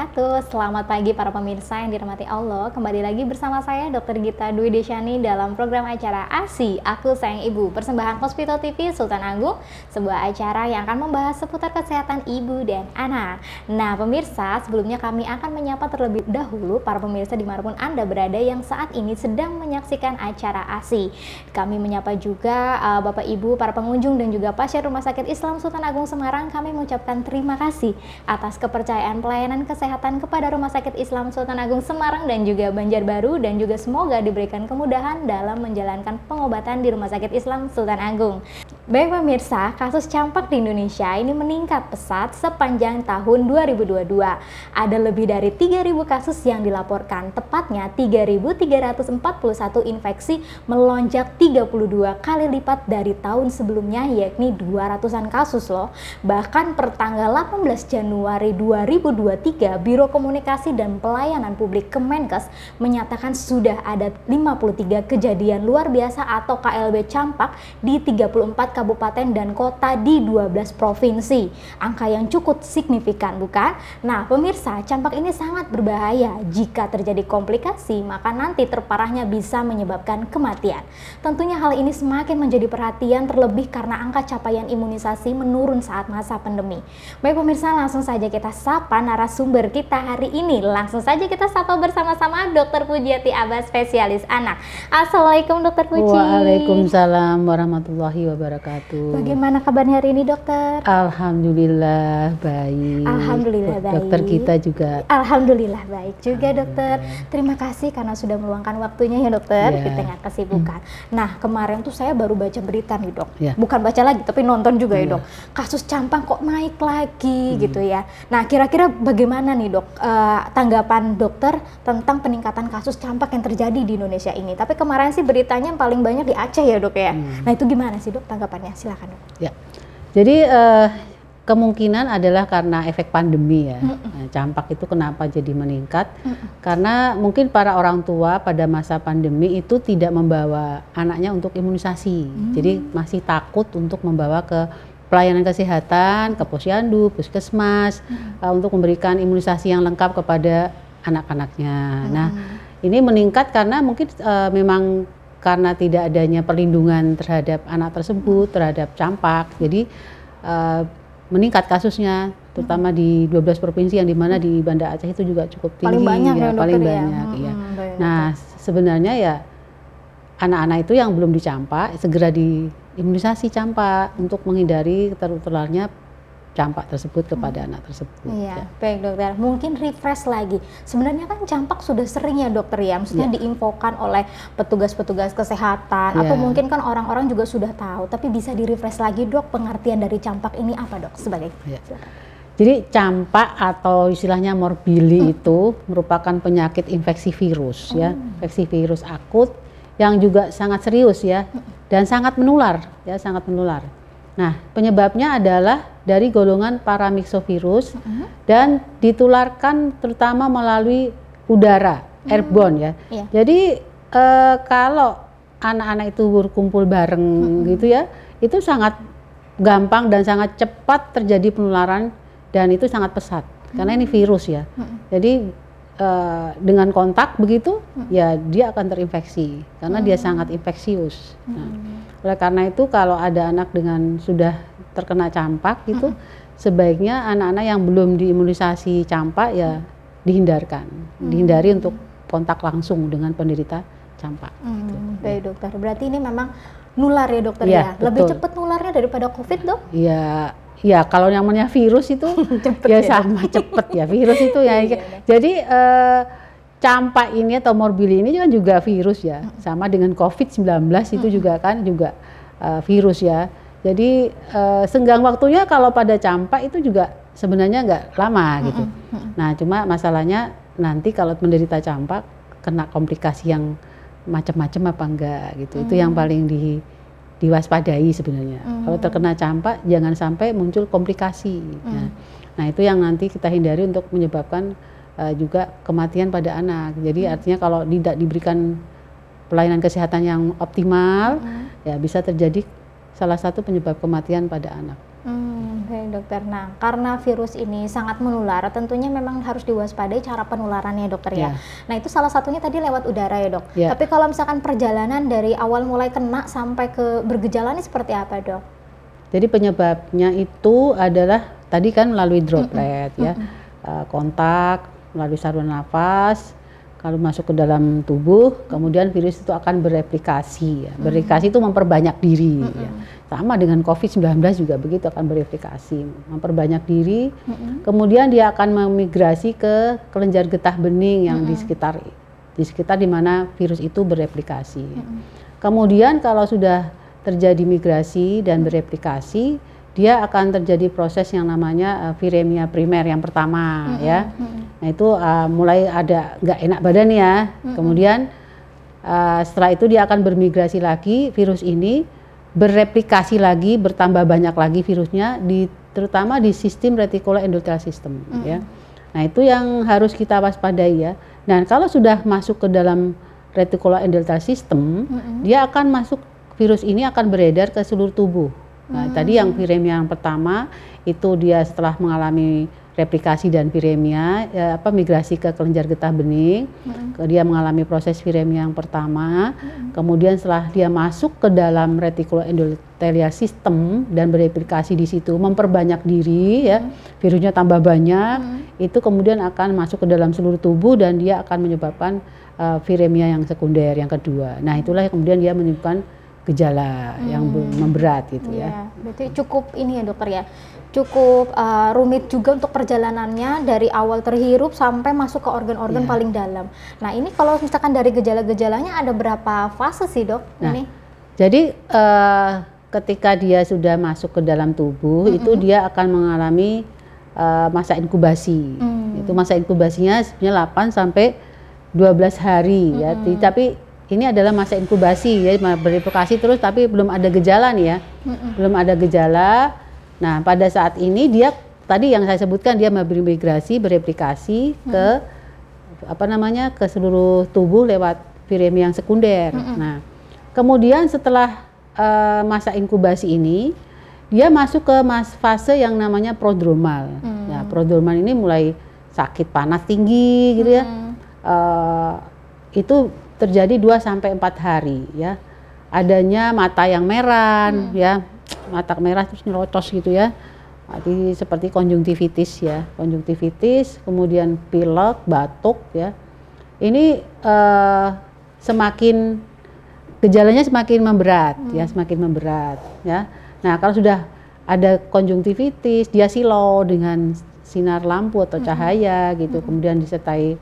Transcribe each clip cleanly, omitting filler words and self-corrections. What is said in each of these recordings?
wabarakatuh. Selamat pagi para pemirsa yang dirahmati Allah. Kembali lagi bersama saya Dr. Gita Dwi Desyani dalam program acara ASI Aku Sayang Ibu, persembahan Hospital TV Sultan Agung, sebuah acara yang akan membahas seputar kesehatan ibu dan anak. Nah pemirsa, sebelumnya kami akan menyapa terlebih dahulu para pemirsa dimanapun Anda berada yang saat ini sedang menyaksikan acara ASI. Kami menyapa juga Bapak Ibu, para pengunjung dan juga pasien Rumah Sakit Islam Sultan Agung Semarang. Kami mengucapkan terima kasih atas kepercayaan pelayanan kesehatan kepada Rumah Sakit Islam Sultan Agung Semarang dan juga Banjarbaru, dan juga semoga diberikan kemudahan dalam menjalankan pengobatan di Rumah Sakit Islam Sultan Agung. Baik pemirsa, kasus campak di Indonesia ini meningkat pesat sepanjang tahun 2022. Ada lebih dari 3.000 kasus yang dilaporkan, tepatnya 3.341 infeksi, melonjak 32 kali lipat dari tahun sebelumnya, yakni 200-an kasus loh. Bahkan per tanggal 18 Januari 2023, Biro Komunikasi dan Pelayanan Publik Kemenkes menyatakan sudah ada 53 kejadian luar biasa atau KLB campak di 34 kabupaten dan kota di 12 provinsi. Angka yang cukup signifikan, bukan? Nah, pemirsa, campak ini sangat berbahaya. Jika terjadi komplikasi, maka nanti terparahnya bisa menyebabkan kematian. Tentunya hal ini semakin menjadi perhatian, terlebih karena angka capaian imunisasi menurun saat masa pandemi. Baik pemirsa, langsung saja kita sapa narasumber kita hari ini. Langsung saja kita sapa bersama-sama Dr. Pujiati Abbas, spesialis anak. Assalamualaikum Dr. Puji. Waalaikumsalam warahmatullahi wabarakatuh. Bagaimana kabarnya hari ini dokter? Alhamdulillah baik. Alhamdulillah baik. Dokter kita juga. Alhamdulillah baik juga dokter. Terima kasih karena sudah meluangkan waktunya ya dokter di tengah kesibukan. Nah kemarin tuh saya baru baca berita nih dok. Bukan baca lagi tapi nonton juga ya dok. Kasus campak kok naik lagi gitu ya. Nah kira-kira bagaimana nih dok tanggapan dokter tentang peningkatan kasus campak yang terjadi di Indonesia ini? Tapi kemarin sih beritanya paling banyak di Aceh ya dok ya. Nah itu gimana sih dok tanggapannya? Silakan dok. Ya, jadi kemungkinan adalah karena efek pandemi ya. Nah, campak itu kenapa jadi meningkat? Karena mungkin para orang tua pada masa pandemi itu tidak membawa anaknya untuk imunisasi. Jadi masih takut untuk membawa ke pelayanan kesehatan, ke posyandu, puskesmas, untuk memberikan imunisasi yang lengkap kepada anak-anaknya. Nah, ini meningkat karena mungkin memang karena tidak adanya perlindungan terhadap anak tersebut, terhadap campak. Jadi meningkat kasusnya, terutama di 12 provinsi yang dimana di Banda Aceh itu juga cukup tinggi. Paling banyak ya, paling dokter, banyak ya. Nah, sebenarnya ya anak-anak itu yang belum dicampak segera diimunisasi campak untuk menghindari tertularnya campak tersebut kepada anak tersebut. Iya, baik dokter. Mungkin refresh lagi. Sebenarnya kan campak sudah sering ya dokter ya, maksudnya diinfokan oleh petugas-petugas kesehatan atau mungkin kan orang-orang juga sudah tahu, tapi bisa di-refresh lagi dok, pengertian dari campak ini apa dok sebagai? Jadi campak atau istilahnya morbili itu merupakan penyakit infeksi virus ya, infeksi virus akut yang juga sangat serius ya dan sangat menular ya, sangat menular. Nah, penyebabnya adalah dari golongan paramyxovirus dan ditularkan terutama melalui udara, airborne ya. Jadi kalau anak-anak itu berkumpul bareng gitu ya, itu sangat gampang dan sangat cepat terjadi penularan dan itu sangat pesat karena ini virus ya. Jadi dengan kontak begitu ya dia akan terinfeksi karena dia sangat infeksius. Nah, oleh karena itu kalau ada anak dengan sudah terkena campak itu sebaiknya anak-anak yang belum diimunisasi campak ya dihindarkan, dihindari untuk kontak langsung dengan penderita campak. Baik dokter, berarti ini memang nular ya dokter ya? Lebih cepat nularnya daripada COVID dok? Iya. Ya kalau yang namanya virus itu ya sama cepet ya virus itu ya. Jadi campak ini atau morbili ini kan juga virus ya, sama dengan COVID-19 itu juga kan juga virus ya. Jadi senggang waktunya kalau pada campak itu juga sebenarnya nggak lama gitu. Nah cuma masalahnya nanti kalau menderita campak kena komplikasi yang macam-macam apa enggak gitu. Itu yang paling diwaspadai sebenarnya. Kalau terkena campak jangan sampai muncul komplikasi. Nah itu yang nanti kita hindari untuk menyebabkan juga kematian pada anak. Jadi artinya kalau tidak diberikan pelayanan kesehatan yang optimal, ya bisa terjadi salah satu penyebab kematian pada anak. Baik dokter. Nah, karena virus ini sangat menular, tentunya memang harus diwaspadai cara penularannya dokter ya. Nah, itu salah satunya tadi lewat udara ya dok. Tapi kalau misalkan perjalanan dari awal mulai kena sampai ke bergejala ini seperti apa dok? Jadi penyebabnya itu adalah tadi kan melalui droplet ya, kontak, melalui saluran nafas, kalau masuk ke dalam tubuh, kemudian virus itu akan bereplikasi ya. Bereplikasi itu memperbanyak diri ya. Sama dengan COVID-19 juga begitu, akan bereplikasi, memperbanyak diri, kemudian dia akan memigrasi ke kelenjar getah bening yang di sekitar di mana virus itu bereplikasi. Kemudian kalau sudah terjadi migrasi dan bereplikasi, dia akan terjadi proses yang namanya viremia primer yang pertama ya. Nah itu mulai ada nggak enak badan ya. Kemudian setelah itu dia akan bermigrasi lagi, virus ini bereplikasi lagi, bertambah banyak lagi virusnya, terutama di sistem reticular endothelial system ya. Nah itu yang harus kita waspadai ya. Nah kalau sudah masuk ke dalam reticular endothelial system, dia akan masuk, virus ini akan beredar ke seluruh tubuh. Nah, tadi yang viremia yang pertama itu dia setelah mengalami replikasi dan viremia, migrasi ke kelenjar getah bening, dia mengalami proses viremia yang pertama, kemudian setelah dia masuk ke dalam reticular endothelial system dan bereplikasi di situ, memperbanyak diri, ya, virusnya tambah banyak, itu kemudian akan masuk ke dalam seluruh tubuh dan dia akan menyebabkan viremia yang sekunder yang kedua. Nah, itulah yang kemudian dia menimbulkan gejala yang memberat gitu ya. Berarti cukup ini ya dokter ya, cukup rumit juga untuk perjalanannya dari awal terhirup sampai masuk ke organ-organ paling dalam. Nah ini kalau misalkan dari gejala-gejalanya ada berapa fase sih dok? Nah, ini? Jadi ketika dia sudah masuk ke dalam tubuh itu dia akan mengalami masa inkubasi. Itu masa inkubasinya sebenarnya 8 sampai 12 hari ya. Tapi ini adalah masa inkubasi ya, bereplikasi terus tapi belum ada gejala nih ya. Belum ada gejala. Nah, pada saat ini dia tadi yang saya sebutkan dia bermigrasi, bereplikasi ke ke seluruh tubuh lewat viremia yang sekunder. Nah, kemudian setelah masa inkubasi ini dia masuk ke fase yang namanya prodromal. Nah, prodromal ini mulai sakit panas tinggi gitu ya. Itu terjadi 2 sampai 4 hari ya. Adanya mata yang merah ya, mata merah terus nyerocos gitu ya. Jadi seperti konjungtivitis ya, konjungtivitis, kemudian pilek, batuk ya. Ini semakin gejalanya semakin memberat ya, semakin memberat ya. Nah, kalau sudah ada konjungtivitis, dia silau dengan sinar lampu atau cahaya gitu, kemudian disertai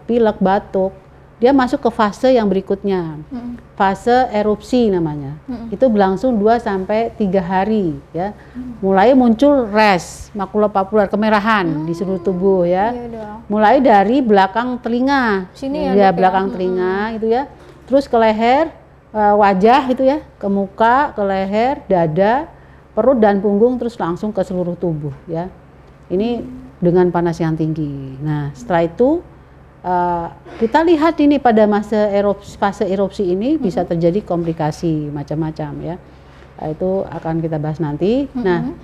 pilek, batuk, dia masuk ke fase yang berikutnya, fase erupsi namanya. Itu berlangsung 2 sampai 3 hari ya. Mulai muncul rash, makulopapular, kemerahan di seluruh tubuh ya. Mulai dari belakang telinga, sini ya belakang telinga itu ya. Terus ke leher, wajah itu ya, ke muka, ke leher, dada, perut dan punggung, terus langsung ke seluruh tubuh ya. Ini dengan panas yang tinggi. Nah, setelah itu kita lihat ini pada fase erupsi ini bisa terjadi komplikasi macam-macam ya. Itu akan kita bahas nanti. Nah,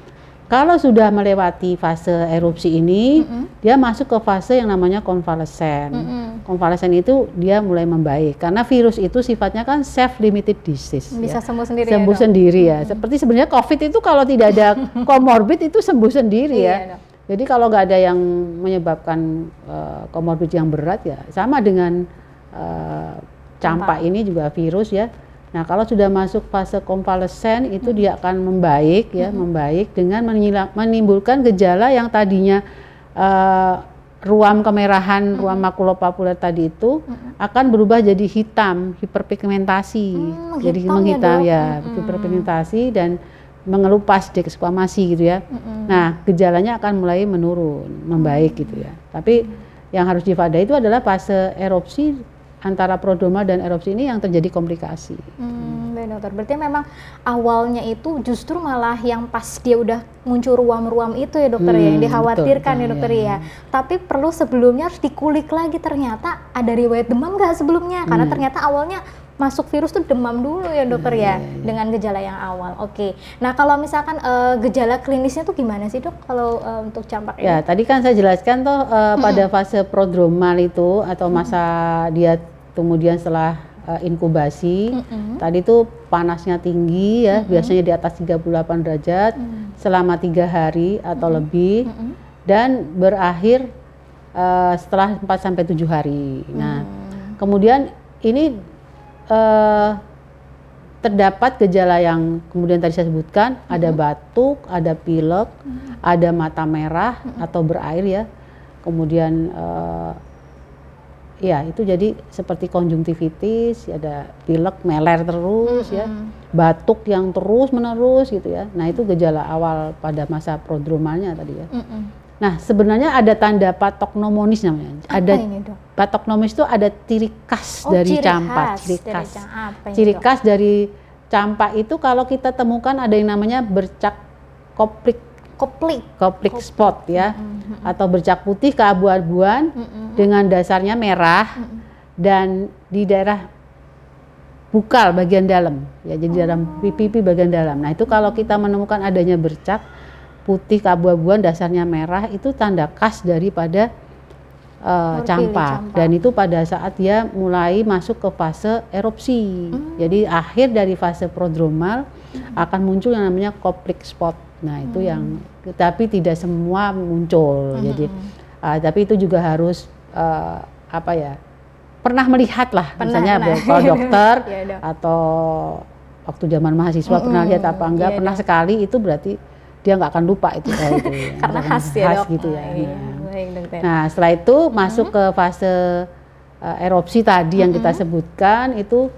kalau sudah melewati fase erupsi ini, dia masuk ke fase yang namanya konvalesen. Konvalesen itu dia mulai membaik karena virus itu sifatnya kan self-limited disease. Bisa ya. sembuh sendiri. Sembuh sendiri ya. Seperti sebenarnya COVID itu kalau tidak ada komorbid itu sembuh sendiri ya. Jadi kalau nggak ada yang menyebabkan komorbid yang berat ya, sama dengan campak ini juga virus ya. Nah kalau sudah masuk fase konvalesen itu dia akan membaik ya, membaik dengan menimbulkan gejala yang tadinya ruam kemerahan, ruam makulopapular tadi itu akan berubah jadi hitam, hiperpigmentasi, jadi menghitam ya, hiperpigmentasi dan mengelupas desquamasi gitu ya. Nah, gejalanya akan mulai menurun, membaik gitu ya. Tapi yang harus diwaspadai itu adalah fase erupsi antara prodromal dan erupsi ini yang terjadi komplikasi. Baik dokter, berarti memang awalnya itu justru malah yang pas dia udah muncul ruam-ruam itu ya dokter ya, yang dikhawatirkan ya dokter ya. Tapi perlu sebelumnya harus dikulik lagi ternyata ada riwayat demam nggak sebelumnya, karena ternyata awalnya masuk virus tuh demam dulu ya dokter ya, dengan gejala yang awal. Oke. Nah kalau misalkan gejala klinisnya tuh gimana sih dok kalau untuk campak ini? Ya tadi kan saya jelaskan tuh pada fase prodromal itu atau masa dia kemudian setelah inkubasi, tadi tuh panasnya tinggi ya, biasanya di atas 38 derajat selama 3 hari atau lebih, dan berakhir setelah 4-7 hari. Nah kemudian ini terdapat gejala yang kemudian tadi saya sebutkan, ada batuk, ada pilek, ada mata merah atau berair ya, kemudian ya itu jadi seperti konjungtivitis, ada pilek meler terus ya, batuk yang terus menerus gitu ya. Nah itu gejala awal pada masa prodromalnya tadi ya. Nah sebenarnya ada tanda patognomonis namanya. Ada ini, dok? Patognomonis itu ada ciri khas dari campak. Ciri khas dari campak itu kalau kita temukan ada yang namanya bercak koplik spot ya, atau bercak putih keabu-abuan dengan dasarnya merah dan di daerah bukal bagian dalam ya, jadi dalam pipi bagian dalam. Nah itu kalau kita menemukan adanya bercak putih keabu-abuan dasarnya merah, itu tanda khas daripada campak. Dan itu pada saat dia mulai masuk ke fase erupsi. Jadi akhir dari fase prodromal akan muncul yang namanya koplik spot. Nah itu yang, tapi tidak semua muncul. Jadi tapi itu juga harus apa ya, pernah melihat lah, misalnya kalau dokter atau waktu zaman mahasiswa pernah lihat apa enggak, pernah sekali, itu berarti dia nggak akan lupa itu ya. Karena khas ya dok. Gitu ya. Nah setelah itu masuk ke fase erupsi tadi yang kita sebutkan, itu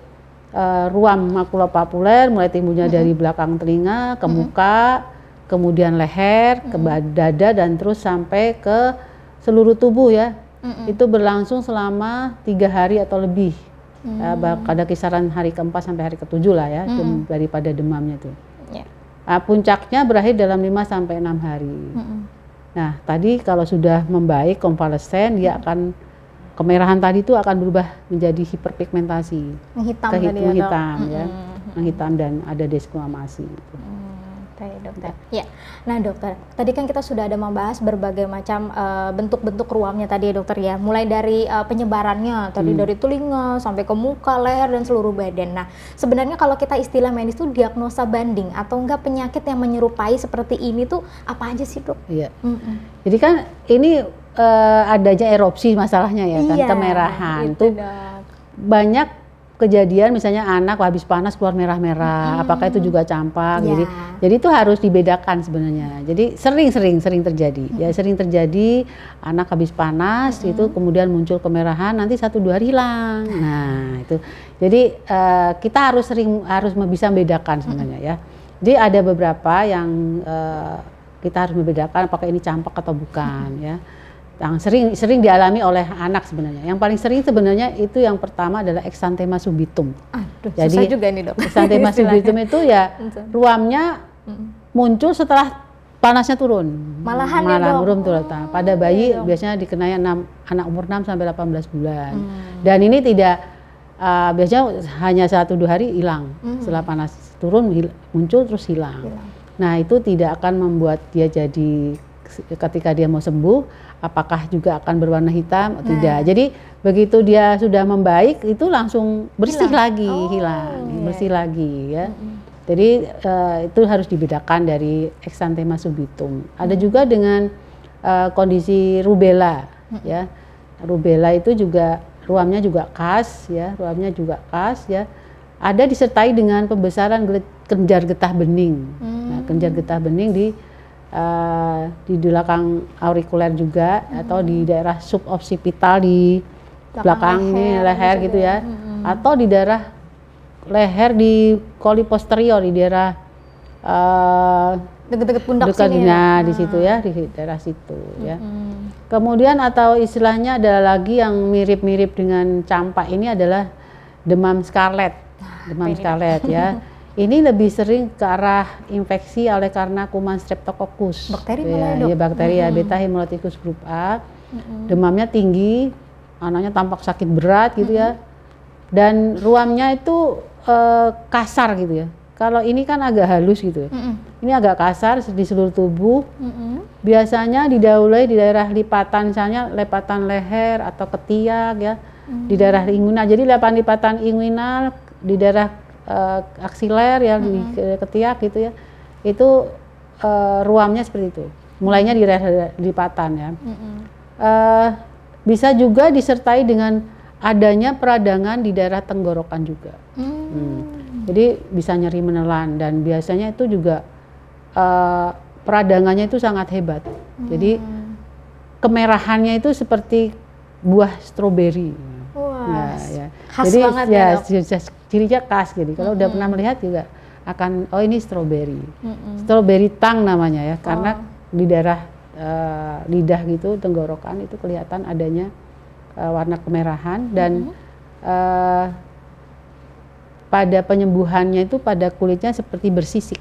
ruam makulopapuler mulai timbulnya dari belakang telinga ke muka, kemudian leher, ke dada, dan terus sampai ke seluruh tubuh ya. Itu berlangsung selama 3 hari atau lebih. Pada kisaran hari ke-4 sampai hari ke-7 lah ya, daripada demamnya itu. Puncaknya berakhir dalam 5-6 hari. Nah, tadi kalau sudah membaik konvalesen, dia akan kemerahan tadi itu akan berubah menjadi hiperpigmentasi, menghitam dan ada desquamasi. Dokter. Ya, nah dokter, tadi kan kita sudah ada membahas berbagai macam bentuk-bentuk ruamnya tadi ya dokter ya, mulai dari penyebarannya tadi dari telinga sampai ke muka, leher dan seluruh badan. Nah, sebenarnya kalau kita istilah medis itu diagnosa banding atau enggak penyakit yang menyerupai seperti ini tuh apa aja sih dok? Iya. Jadi kan ini adanya erupsi masalahnya ya kan, kemerahan tuh banyak kejadian, misalnya anak habis panas keluar merah-merah, apakah itu juga campak? Jadi itu harus dibedakan sebenarnya. Jadi sering terjadi, ya sering terjadi anak habis panas itu kemudian muncul kemerahan, nanti 1-2 hari hilang. Nah itu, jadi kita harus bisa membedakan sebenarnya ya. Jadi ada beberapa yang kita harus membedakan apakah ini campak atau bukan ya. Yang sering dialami oleh anak sebenarnya. Yang paling sering sebenarnya itu yang pertama adalah exanthema subitum. Aduh, jadi susah juga nih dok. Exanthema subitum itu ya ruamnya muncul setelah panasnya turun. Malahan ya dok. Belum turun. Pada bayi biasanya dikenai anak umur 6-18 bulan. Dan ini tidak biasanya hanya 1-2 hari hilang. Setelah panas turun muncul terus hilang. Nah itu tidak akan membuat dia jadi, ketika dia mau sembuh apakah juga akan berwarna hitam? Tidak. Jadi begitu dia sudah membaik itu langsung bersih lagi, bersih lagi ya. Jadi itu harus dibedakan dari exanthema subitum. Ada juga dengan kondisi rubella ya. Rubella itu juga ruamnya juga khas ya, Ada disertai dengan pembesaran kelenjar getah bening. Nah, kelenjar getah bening di belakang aurikuler juga, atau di daerah suboccipital di belakang leher gitu ya, atau di daerah leher di coli posterior di daerah dekat-dekat pundak sini ya. Di situ ya, di daerah situ ya. Kemudian atau istilahnya adalah lagi yang mirip-mirip dengan campak ini adalah demam scarlet. Demam scarlet ya. Ini lebih sering ke arah infeksi oleh karena kuman Streptococcus. Bakteri ya, bakteri ya, beta hemolyticus grup A. Demamnya tinggi, anaknya tampak sakit berat gitu ya. dan ruamnya itu kasar gitu ya. Kalau ini kan agak halus gitu ya. Ini agak kasar di seluruh tubuh. Biasanya didahului di daerah lipatan, misalnya lipatan leher atau ketiak ya, di daerah inguinal. Jadi lipatan inguinal di daerah aksiler ya, di ketiak gitu ya. Itu ruamnya seperti itu. Mulainya di daerah lipatan ya. Bisa juga disertai dengan adanya peradangan di daerah tenggorokan juga. Jadi bisa nyeri menelan, dan biasanya itu juga peradangannya itu sangat hebat. Jadi kemerahannya itu seperti buah stroberi. Wah, ya. khas Jadi banget ya, Dok. cirinya khas gitu. Kalau udah pernah melihat juga akan, oh ini stroberi. Stroberi tang namanya ya, karena di daerah lidah gitu, tenggorokan itu kelihatan adanya warna kemerahan, dan pada penyembuhannya itu pada kulitnya seperti bersisik.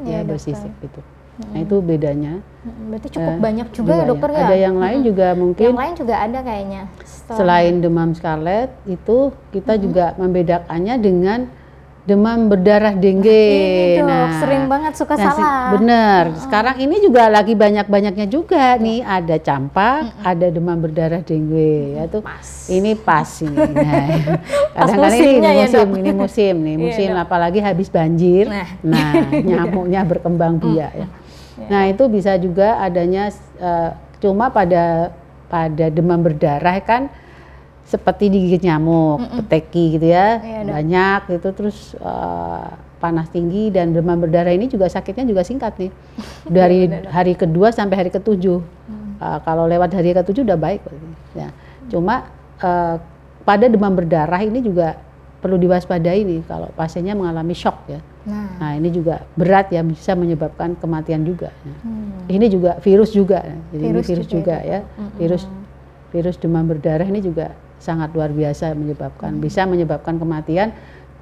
Ya, bersisik gitu. Nah, itu bedanya. Berarti cukup banyak juga ya dokter ya? Ada yang lain juga mungkin. Yang lain juga ada kayaknya. Selain demam scarlet itu kita juga membedakannya dengan demam berdarah dengue. Ini dok, sering banget suka salah. Bener. Sekarang ini juga lagi banyak-banyaknya juga nih. Ada campak, ada demam berdarah dengue. Ya tuh. Ini pas ini. Nah, kadang-kadang ini musim, apalagi habis banjir. Nah, nyamuknya berkembang biak ya. Nah, itu bisa juga adanya cuma pada demam berdarah kan seperti digigit nyamuk, peteki gitu ya, banyak gitu, terus panas tinggi, dan demam berdarah ini juga sakitnya juga singkat nih, dari hari kedua sampai hari ketujuh. Kalau lewat hari ketujuh udah baik. Ya. Cuma pada demam berdarah ini juga perlu diwaspadai nih kalau pasiennya mengalami shock ya. Nah ini juga berat ya, bisa menyebabkan kematian juga. Ini juga virus juga, jadi virus juga ya, virus demam berdarah ini juga sangat luar biasa menyebabkan, bisa menyebabkan kematian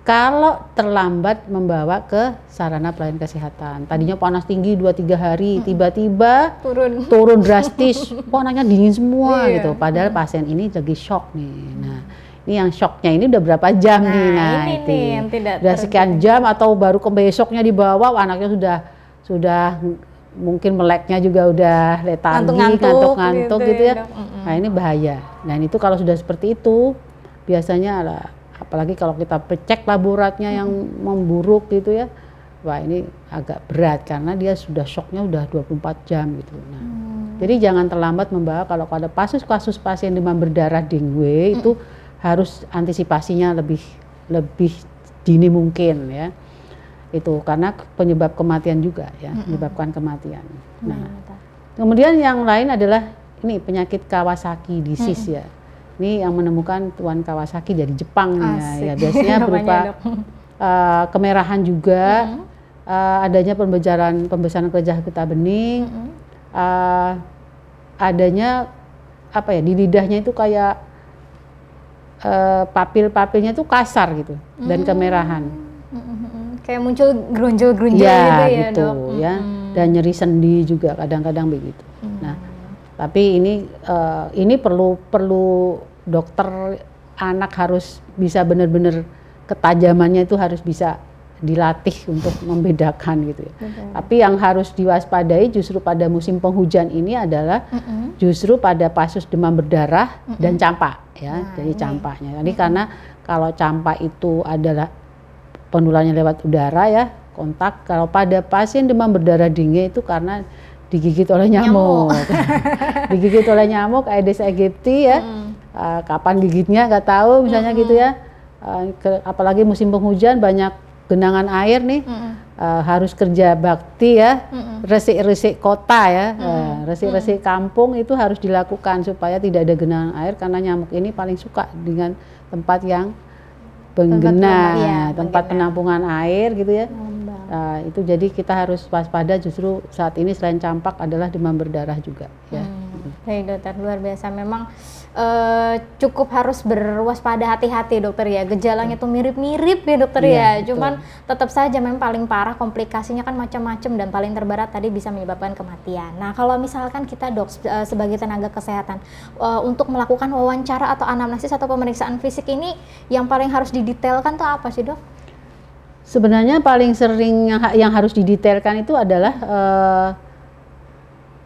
kalau terlambat membawa ke sarana pelayanan kesehatan. Tadinya panas tinggi 2-3 hari, tiba-tiba turun drastis, kok anaknya dingin semua gitu. Padahal pasien ini lagi shock nih. Nah, ini yang shocknya ini udah berapa jam nih? Nah, ini nih yang tidak udah sekian jam atau baru ke besoknya dibawa, anaknya sudah mungkin meleknya juga udah lethargi, ngantuk-ngantuk gitu ya. Nah ini bahaya. Nah itu kalau sudah seperti itu biasanya apalagi kalau kita cek laboratnya yang memburuk gitu ya, wah ini agak berat karena dia sudah shocknya udah 24 jam gitu. Nah, jadi jangan terlambat membawa. Kalau ada kasus pasien demam berdarah dengue itu harus antisipasinya lebih dini mungkin ya. Itu karena penyebab kematian juga ya, menyebabkan kematian. Nah, kemudian yang lain adalah ini penyakit Kawasaki disease ya. Ini yang menemukan Tuan Kawasaki dari Jepang ya. Biasanya berupa kemerahan juga, adanya pembesaran kelenjar getah bening, adanya apa ya, di lidahnya itu kayak papil-papilnya itu kasar gitu dan kemerahan. Kayak muncul gerunjel-gerunjel gitu ya gitu, dok. Ya, dan nyeri sendi juga kadang-kadang begitu. Nah, tapi ini perlu dokter anak harus bisa benar-benar ketajamannya itu harus bisa dilatih untuk membedakan gitu ya. Tapi yang harus diwaspadai justru pada musim penghujan ini adalah justru pada kasus demam berdarah dan campak ya. Jadi campaknya. Jadi karena kalau campak itu adalah penularannya lewat udara ya, kontak. Kalau pada pasien demam berdarah dengue itu karena digigit oleh nyamuk. Digigit oleh nyamuk Aedes aegypti ya. Kapan gigitnya nggak tahu misalnya gitu ya. Apalagi musim penghujan banyak genangan air nih. Harus kerja bakti ya. Resik-resik kota ya. Resik-resik kampung itu harus dilakukan supaya tidak ada genangan air, karena nyamuk ini paling suka dengan tempat yang tempat penampungan air gitu ya. Itu jadi kita harus waspada, justru saat ini selain campak adalah demam berdarah juga ya. Baik dokter, luar biasa. Memang cukup harus berwaspada, hati-hati dokter ya. Gejalanya tuh mirip-mirip ya dokter ya. Cuman tetap saja memang paling parah, komplikasinya kan macam-macam, dan paling terberat tadi bisa menyebabkan kematian. Nah kalau misalkan kita dok sebagai tenaga kesehatan untuk melakukan wawancara atau anamnesis atau pemeriksaan fisik ini, yang paling harus didetailkan tuh apa sih dok? Sebenarnya paling sering yang harus didetailkan itu adalah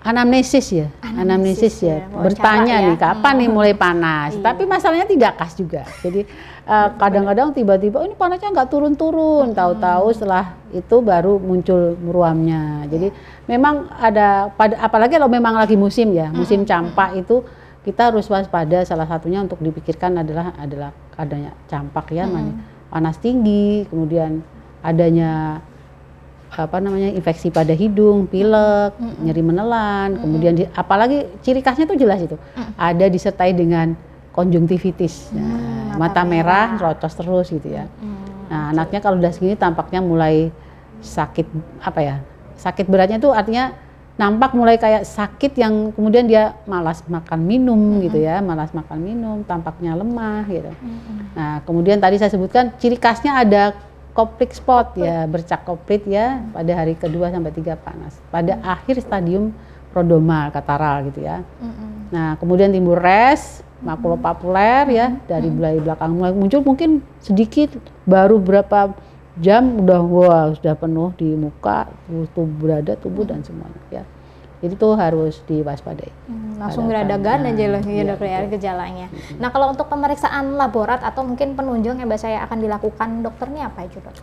anamnesis ya, anamnesis ya. Bertanya nih kapan nih mulai panas. Tapi masalahnya tidak khas juga. Jadi kadang-kadang tiba-tiba ini panasnya nggak turun-turun, tahu-tahu setelah itu baru muncul ruamnya. Jadi memang ada apalagi kalau memang lagi musim ya, musim campak itu kita harus waspada. Salah satunya untuk dipikirkan adalah adanya campak ya, panas tinggi, kemudian adanya infeksi pada hidung, pilek, nyeri menelan, kemudian apalagi ciri khasnya tuh jelas itu, ada disertai dengan konjungtivitis, mata merah, rocos terus gitu ya. Nah anaknya kalau udah segini tampaknya mulai sakit, sakit beratnya tuh artinya nampak mulai kayak sakit yang kemudian dia malas makan minum gitu ya, malas makan minum, tampaknya lemah gitu. Nah kemudian tadi saya sebutkan ciri khasnya ada koplik spot ya, bercak koplit ya pada hari kedua sampai 3 panas. Pada akhir stadium prodromal kataral gitu ya. Nah, kemudian timbul res makulopapuler ya, dari belakang mulai muncul mungkin sedikit, baru berapa jam sudah penuh di muka, tubuh dan semuanya ya. Jadi itu harus diwaspadai. Langsung geradagan aja loh ya dokter ya gejalanya. Nah kalau untuk pemeriksaan laborat atau mungkin penunjang yang biasanya akan dilakukan dokternya apa itu dok?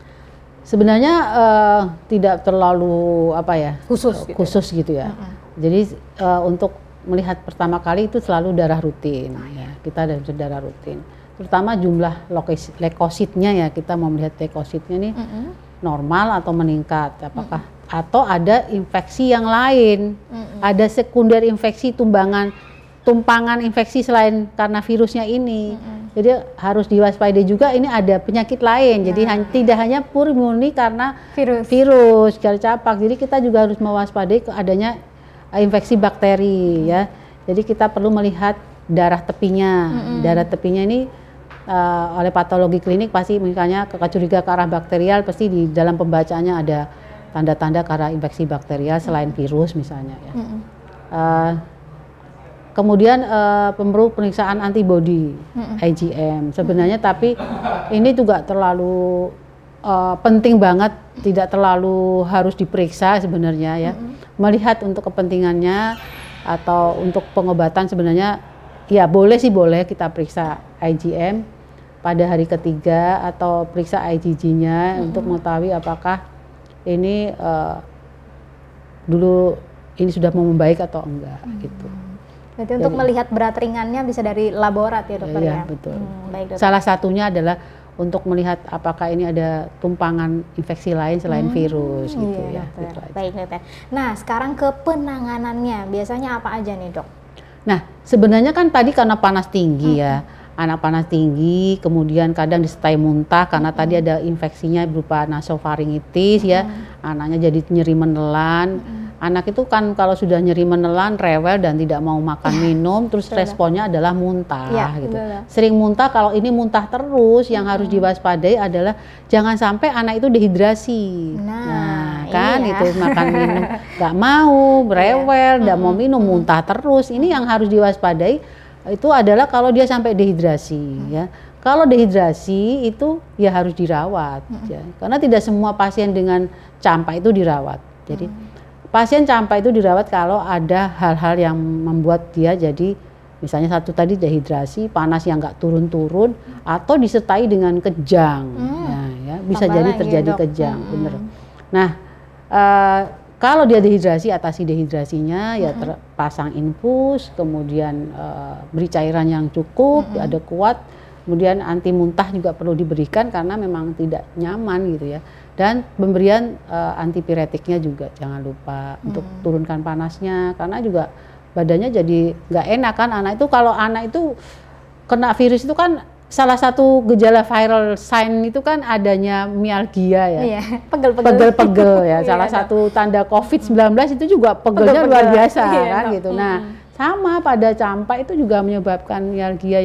Sebenarnya tidak terlalu khusus gitu ya. Jadi untuk melihat pertama kali itu selalu darah rutin ya. Kita ada darah rutin. Terutama jumlah leukositnya ya, kita mau melihat leukositnya nih normal atau meningkat, apakah atau ada infeksi yang lain, ada sekunder infeksi, tumpangan infeksi selain karena virusnya ini. Jadi harus diwaspadai juga ini ada penyakit lain. Jadi tidak hanya murni karena virus campak. Jadi kita juga harus mewaspadai adanya infeksi bakteri ya. Jadi kita perlu melihat darah tepinya. Darah tepinya ini oleh patologi klinik pasti misalnya curiga ke arah bakterial, pasti di dalam pembacaannya ada tanda-tanda karena infeksi bakterial selain virus misalnya ya. Kemudian pemeriksaan antibodi IgM sebenarnya, tapi ini juga terlalu penting banget, tidak terlalu harus diperiksa sebenarnya ya. Melihat untuk kepentingannya atau untuk pengobatan sebenarnya ya boleh kita periksa IgM pada hari ketiga atau periksa IgG-nya untuk mengetahui apakah ini dulu ini sudah mau membaik atau enggak gitu. Berarti untuk melihat berat ringannya bisa dari laborat ya dokter ya? Betul. Baik, dokter. Salah satunya adalah untuk melihat apakah ini ada tumpangan infeksi lain selain virus gitu ya. Gitu aja. Baik dokter. Nah sekarang ke penanganannya biasanya apa aja nih dok? Nah sebenarnya kan tadi karena panas tinggi ya. Anak panas tinggi, kemudian kadang disertai muntah karena tadi ada infeksinya berupa nasofaringitis ya, anaknya jadi nyeri menelan. Anak itu kan kalau sudah nyeri menelan, rewel dan tidak mau makan minum, terus responnya adalah muntah gitu. Sering muntah, kalau ini muntah terus, yang harus diwaspadai adalah jangan sampai anak itu dehidrasi. Nah kan itu makan minum nggak mau, rewel, nggak mau minum, muntah terus. Ini yang harus diwaspadai. Itu adalah kalau dia sampai dehidrasi ya. Kalau dehidrasi itu ya harus dirawat ya. Karena tidak semua pasien dengan campak itu dirawat. Jadi pasien campak itu dirawat kalau ada hal-hal yang membuat dia jadi misalnya satu tadi dehidrasi, panas yang nggak turun-turun atau disertai dengan kejang. Ya, bisa jadi terjadi kejang, bener. Nah, kalau dia dehidrasi, atasi dehidrasinya ya terpasang infus, kemudian beri cairan yang cukup, ada kuat, kemudian anti muntah juga perlu diberikan karena memang tidak nyaman gitu ya. Dan pemberian antipiretiknya juga jangan lupa untuk turunkan panasnya, karena juga badannya jadi nggak enak kan. Anak itu kalau anak itu kena virus itu kan salah satu gejala viral sign itu kan adanya mialgia ya, pegel-pegel ya. Salah satu tanda COVID-19 itu juga pegelnya luar biasa kan gitu. Nah sama pada campak itu juga menyebabkan mialgia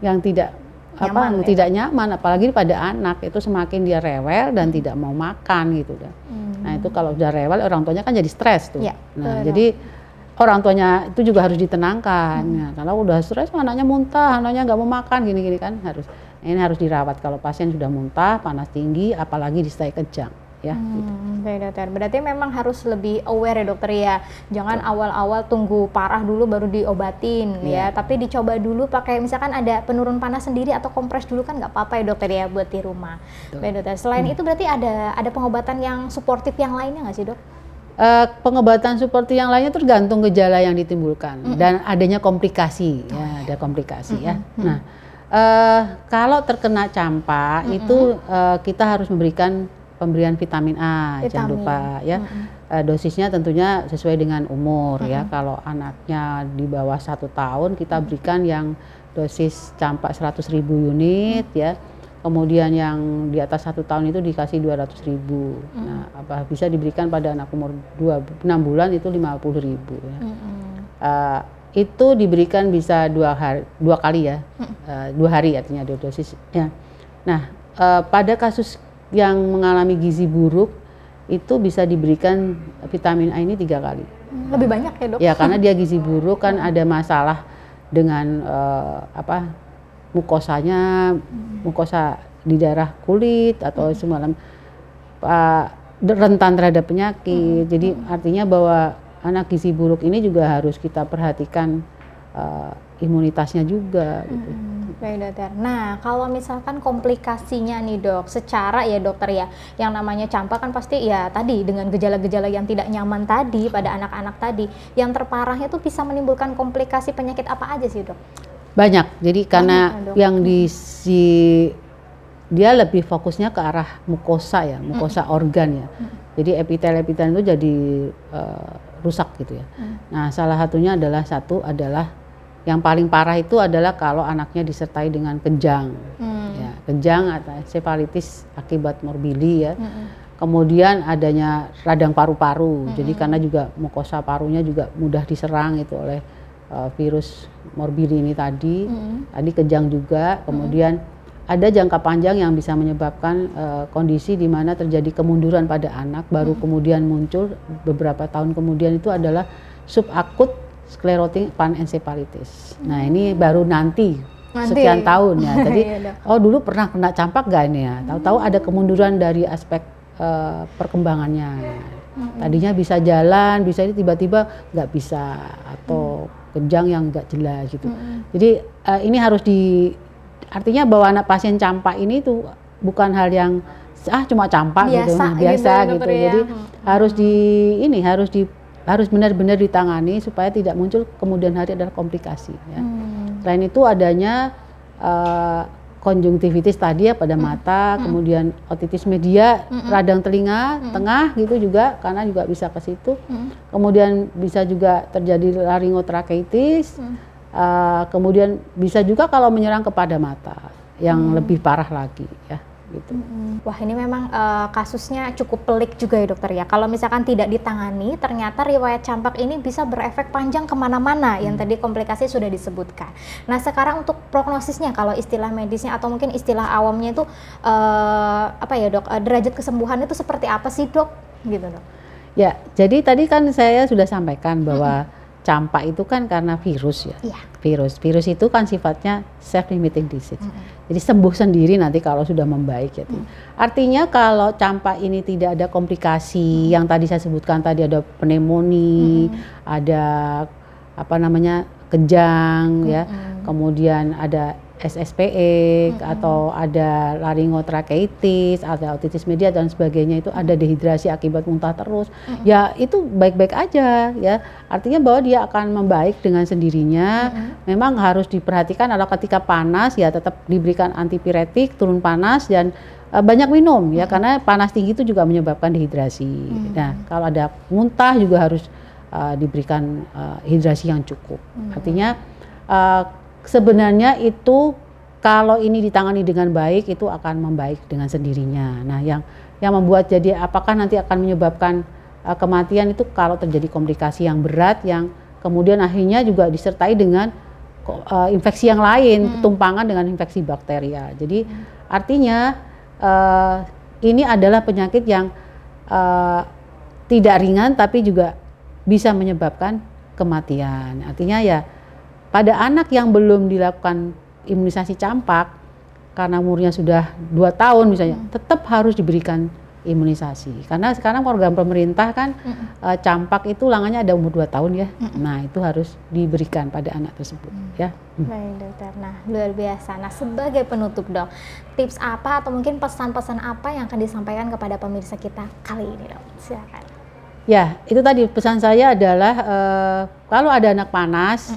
yang tidak Nyaman, ya? tidak nyaman, apalagi pada anak itu semakin dia rewel dan tidak mau makan gitu kan. Nah itu kalau udah rewel orang tuanya kan jadi stres tuh. Ya, Nah jadi orang tuanya itu juga harus ditenangkan. Nah, kalau udah stres anaknya muntah, anaknya nggak mau makan gini-gini kan ini harus dirawat kalau pasien sudah muntah, panas tinggi, apalagi disertai kejang. Ya, gitu. Baik dokter, berarti memang harus lebih aware ya dokter ya, jangan awal-awal tunggu parah dulu baru diobatin ya, tapi dicoba dulu pakai misalkan ada penurun panas sendiri atau kompres dulu kan nggak apa-apa ya dokter ya buat di rumah. Baik dokter, selain itu berarti ada pengobatan yang suportif yang lainnya nggak sih dok? Pengobatan seperti yang lainnya tergantung gejala yang ditimbulkan dan adanya komplikasi ya, ada komplikasi ya. Nah, kalau terkena campak itu kita harus memberikan pemberian vitamin A, jangan lupa ya. Dosisnya tentunya sesuai dengan umur ya. Kalau anaknya di bawah 1 tahun kita berikan yang dosis campak 100.000 unit ya. Kemudian yang di atas 1 tahun itu dikasih 200.000. Nah, bisa diberikan pada anak umur 6 bulan itu 50.000 ya. Itu diberikan bisa 2 kali ya, 2 hari artinya ada dosis ya. Nah, pada kasus yang mengalami gizi buruk itu bisa diberikan vitamin A ini 3 kali. Lebih banyak ya dok? Ya karena dia gizi buruk kan ada masalah dengan mukosa di daerah kulit atau semalam rentan terhadap penyakit. Jadi artinya bahwa anak gizi buruk ini juga harus kita perhatikan imunitasnya juga. Gitu. Baik dokter. Nah kalau misalkan komplikasinya nih dok, secara ya dokter ya, yang namanya campak kan pasti ya tadi dengan gejala-gejala yang tidak nyaman tadi pada anak-anak tadi, yang terparahnya itu bisa menimbulkan komplikasi penyakit apa aja sih dok? Banyak, jadi karena yang dia lebih fokusnya ke arah mukosa ya, mukosa organ ya. Jadi epitel-epitel itu jadi rusak gitu ya. Nah salah satunya adalah yang paling parah itu adalah kalau anaknya disertai dengan kejang, ya, kejang atau encephalitis akibat morbili ya. Kemudian adanya radang paru-paru, jadi karena juga mukosa parunya juga mudah diserang itu oleh virus morbili ini tadi kejang juga. Kemudian ada jangka panjang yang bisa menyebabkan kondisi di mana terjadi kemunduran pada anak, baru kemudian muncul beberapa tahun kemudian itu adalah subakut sklerotik panencephalitis. Nah ini baru nanti sekian tahun ya. Jadi dulu pernah kena campak gak ini ya? Tahu-tahu ada kemunduran dari aspek perkembangannya. Tadinya bisa jalan, bisa ini tiba-tiba nggak bisa atau kejang yang nggak jelas gitu. Jadi ini harus artinya bahwa anak pasien campak ini tuh bukan hal yang cuma campak biasa gitu. Ya. Jadi harus benar-benar ditangani supaya tidak muncul kemudian hari adalah komplikasi ya. Selain itu adanya konjungtivitis tadi ya pada mata, kemudian otitis media, radang telinga tengah gitu juga karena juga bisa ke situ. Kemudian bisa juga terjadi laringotrakeitis. Kemudian bisa juga kalau menyerang kepada mata yang lebih parah lagi ya. Gitu. Wah ini memang kasusnya cukup pelik juga ya dokter ya. Kalau misalkan tidak ditangani, ternyata riwayat campak ini bisa berefek panjang kemana-mana yang tadi komplikasi sudah disebutkan. Nah sekarang untuk prognosisnya, kalau istilah medisnya atau mungkin istilah awamnya itu derajat kesembuhan itu seperti apa sih dok? Gitu dok. Ya jadi tadi kan saya sudah sampaikan bahwa campak itu kan karena virus ya. Virus itu kan sifatnya self-limiting disease. Jadi sembuh sendiri nanti kalau sudah membaik ya. Artinya kalau campak ini tidak ada komplikasi yang tadi saya sebutkan tadi, ada pneumonia, ada kejang ya. Kemudian ada SSPE atau ada laringotrakeitis, ada otitis media dan sebagainya, itu ada dehidrasi akibat muntah terus. Ya itu baik-baik aja ya. Artinya bahwa dia akan membaik dengan sendirinya. Memang harus diperhatikan adalah ketika panas ya tetap diberikan antipiretik, turun panas dan banyak minum ya karena panas tinggi itu juga menyebabkan dehidrasi. Nah, kalau ada muntah juga harus diberikan hidrasi yang cukup. Artinya sebenarnya itu kalau ini ditangani dengan baik itu akan membaik dengan sendirinya. Nah, yang membuat jadi apakah nanti akan menyebabkan kematian itu kalau terjadi komplikasi yang berat yang kemudian akhirnya juga disertai dengan infeksi yang lain, ketumpangan dengan infeksi bakteria. Jadi artinya ini adalah penyakit yang tidak ringan tapi juga bisa menyebabkan kematian. Artinya ya pada anak yang belum dilakukan imunisasi campak karena umurnya sudah 2 tahun misalnya, tetap harus diberikan imunisasi. Karena sekarang program pemerintah kan campak itu ulangannya ada umur 2 tahun ya. Nah, itu harus diberikan pada anak tersebut ya. Baik dokter, nah luar biasa. Nah sebagai penutup dok, tips apa atau mungkin pesan-pesan apa yang akan disampaikan kepada pemirsa kita kali ini dok? Silakan. Ya, itu tadi pesan saya adalah kalau ada anak panas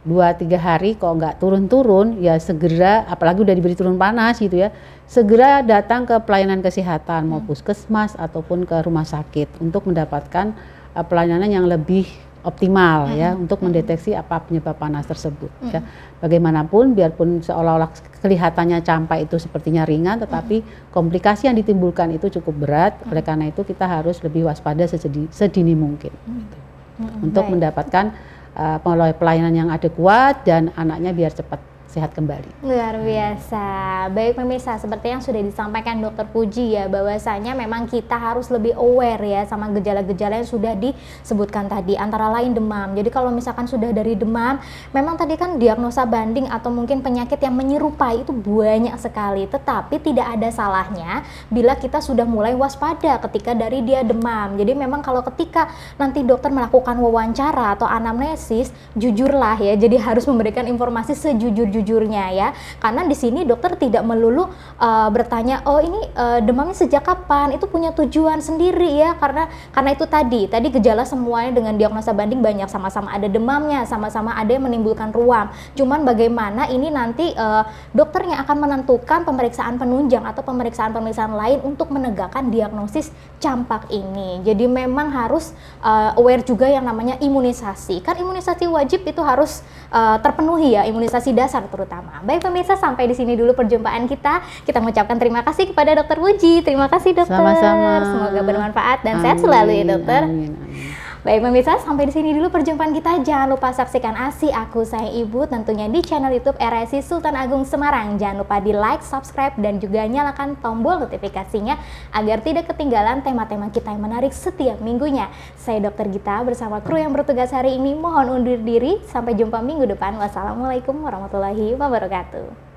2-3 hari kok nggak turun-turun, ya segera, apalagi udah diberi turun panas gitu ya, segera datang ke pelayanan kesehatan, mau puskesmas ataupun ke rumah sakit untuk mendapatkan pelayanan yang lebih optimal ya, untuk mendeteksi apa penyebab panas tersebut. Ya. Bagaimanapun, biarpun seolah-olah kelihatannya campak itu sepertinya ringan, tetapi komplikasi yang ditimbulkan itu cukup berat. Oleh karena itu kita harus lebih waspada sedini mungkin gitu. Untuk mendapatkan pelayanan yang adekuat dan anaknya biar cepat sehat kembali. Luar biasa. Baik pemirsa, seperti yang sudah disampaikan Dokter Puji ya, bahwasanya memang kita harus lebih aware ya sama gejala-gejala yang sudah disebutkan tadi, antara lain demam. Jadi kalau misalkan sudah dari demam, memang tadi kan diagnosa banding atau mungkin penyakit yang menyerupai itu banyak sekali, tetapi tidak ada salahnya bila kita sudah mulai waspada ketika dari dia demam. Jadi memang kalau ketika nanti dokter melakukan wawancara atau anamnesis, jujurlah ya, jadi harus memberikan informasi sejujur-jujurnya ya, karena di sini dokter tidak melulu bertanya, oh ini demamnya sejak kapan, itu punya tujuan sendiri ya, karena itu tadi gejala semuanya dengan diagnosa banding banyak, sama-sama ada demamnya, sama-sama ada yang menimbulkan ruam, cuman bagaimana ini nanti dokter yang akan menentukan pemeriksaan penunjang atau pemeriksaan-pemeriksaan lain untuk menegakkan diagnosis campak ini. Jadi memang harus aware juga yang namanya imunisasi, kan imunisasi wajib itu harus terpenuhi ya, imunisasi dasar terutama. Baik pemirsa, sampai di sini dulu perjumpaan kita. Kita mengucapkan terima kasih kepada Dokter Puji. Terima kasih dokter. Sama-sama. Semoga bermanfaat dan sehat selalu ya dokter. Amin, amin. Baik pemirsa, sampai di sini dulu perjumpaan kita. Jangan lupa saksikan ASI Aku Sayang Ibu tentunya di channel YouTube RSI Sultan Agung Semarang. Jangan lupa di like, subscribe dan juga nyalakan tombol notifikasinya agar tidak ketinggalan tema-tema kita yang menarik setiap minggunya. Saya Dokter Gita bersama kru yang bertugas hari ini mohon undur diri. Sampai jumpa minggu depan. Wassalamualaikum warahmatullahi wabarakatuh.